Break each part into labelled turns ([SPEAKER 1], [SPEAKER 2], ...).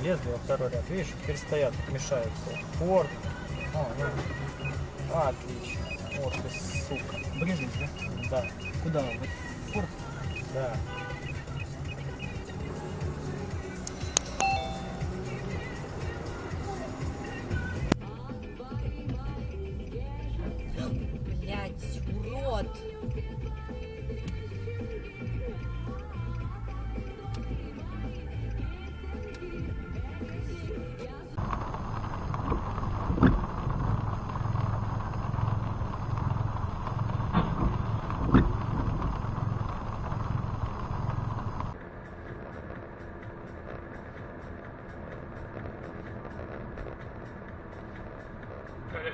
[SPEAKER 1] влезли во второй ряд. Видишь, теперь стоят, мешают все. Форд. О, ну. Отлично. Вот ты, сука.
[SPEAKER 2] Ближе, да?
[SPEAKER 1] Да.
[SPEAKER 2] Куда? В порт?
[SPEAKER 1] Да.
[SPEAKER 3] Блять, урод!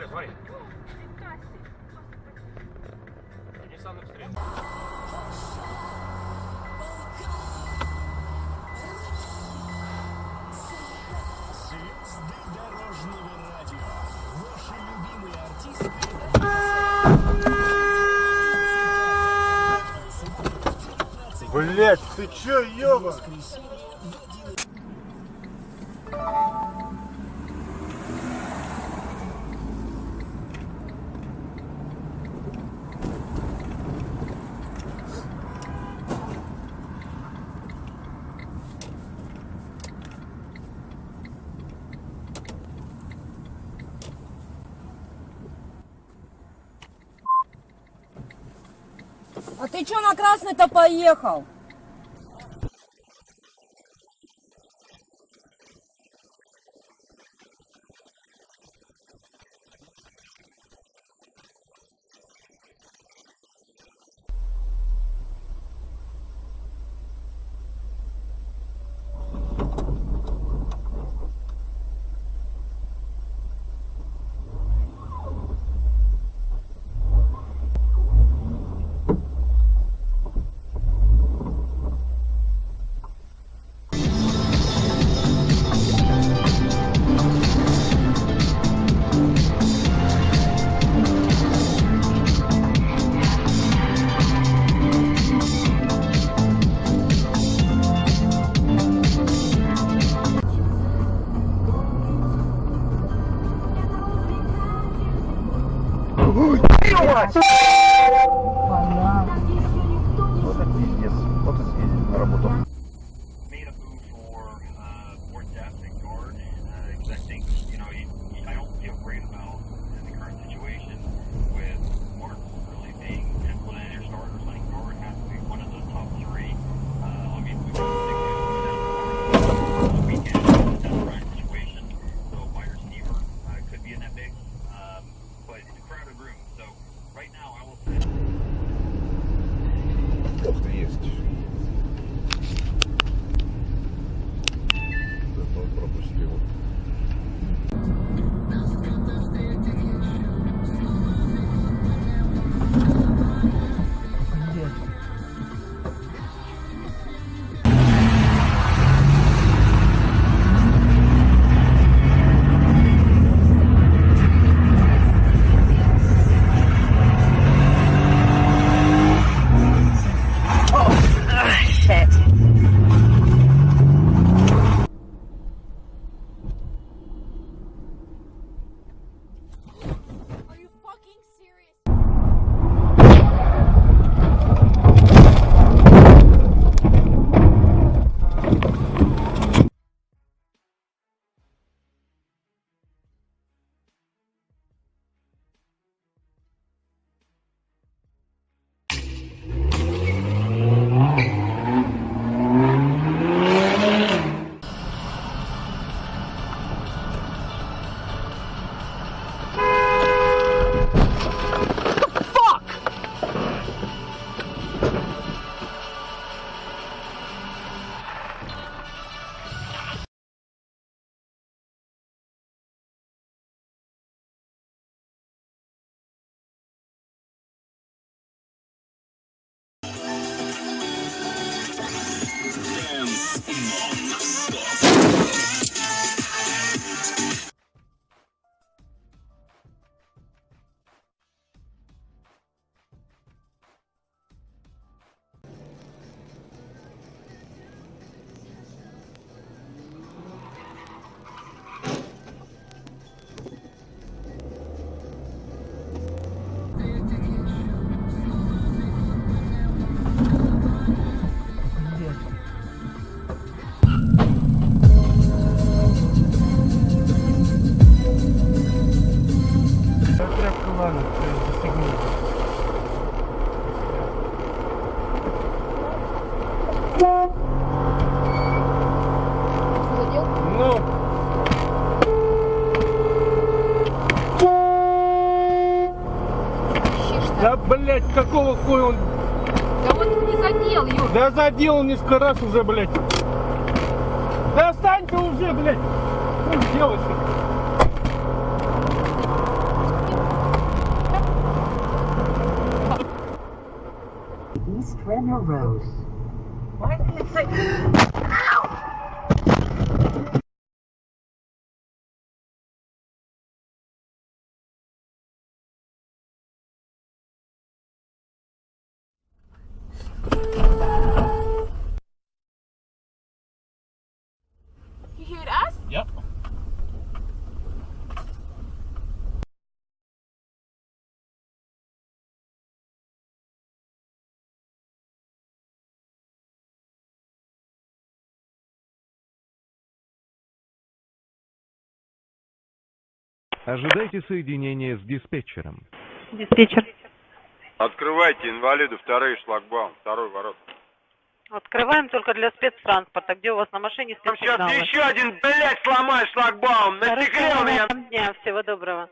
[SPEAKER 4] Смотри. Не сам обстрел.
[SPEAKER 5] Звезды дорожного радио. Ваши любимые артисты.
[SPEAKER 6] Блять, ты чё, ёба?
[SPEAKER 3] А ты чё на красный-то поехал?
[SPEAKER 6] Вот это пиздец. Вот и съездить на работу.
[SPEAKER 4] Made a move for more depth and guard, because I think, I don't feel great about the current situation with Martin really being one of their starters. I think guard has to be one of the top three. Obviously, we this weekend in that right situation, so wide receiver could be in that mix, but it's a crowded room. So right now, I will say.
[SPEAKER 6] Есть.
[SPEAKER 2] ладно, застегни.
[SPEAKER 3] Задел?
[SPEAKER 2] Ну.
[SPEAKER 3] Ищешь-то.
[SPEAKER 2] Да, блядь, какого хуя он...
[SPEAKER 3] Да вот не задел, Юр.
[SPEAKER 2] Да задел несколько раз уже, блядь. Да встань ты уже, блядь. Что делаешь?
[SPEAKER 7] East Renner Road.
[SPEAKER 8] You hear us?
[SPEAKER 1] Yep.
[SPEAKER 9] Ожидайте соединения с диспетчером.
[SPEAKER 10] Диспетчер.
[SPEAKER 11] Открывайте инвалиду второй шлагбаум, второй ворот.
[SPEAKER 10] Открываем только для спецтранспорта. Где у вас на машине спецсигналы?
[SPEAKER 11] Сейчас еще один, блядь, сломай шлагбаум. На стекле у меня.
[SPEAKER 10] Дня. Всего доброго.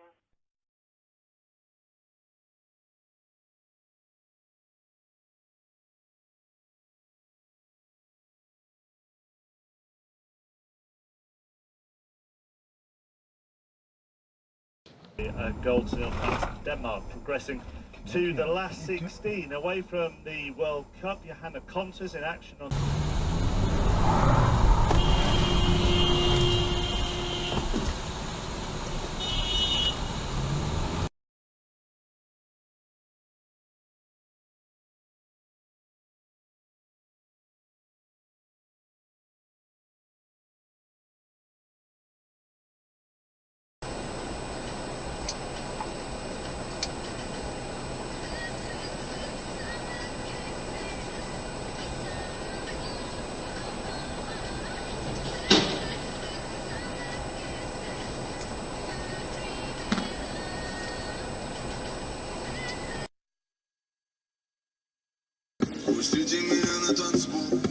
[SPEAKER 12] Gold to nil thanks to Denmark, progressing to the last 16 away from the World Cup. Johanna Kontas in action on.
[SPEAKER 5] Пустите меня на танцпол.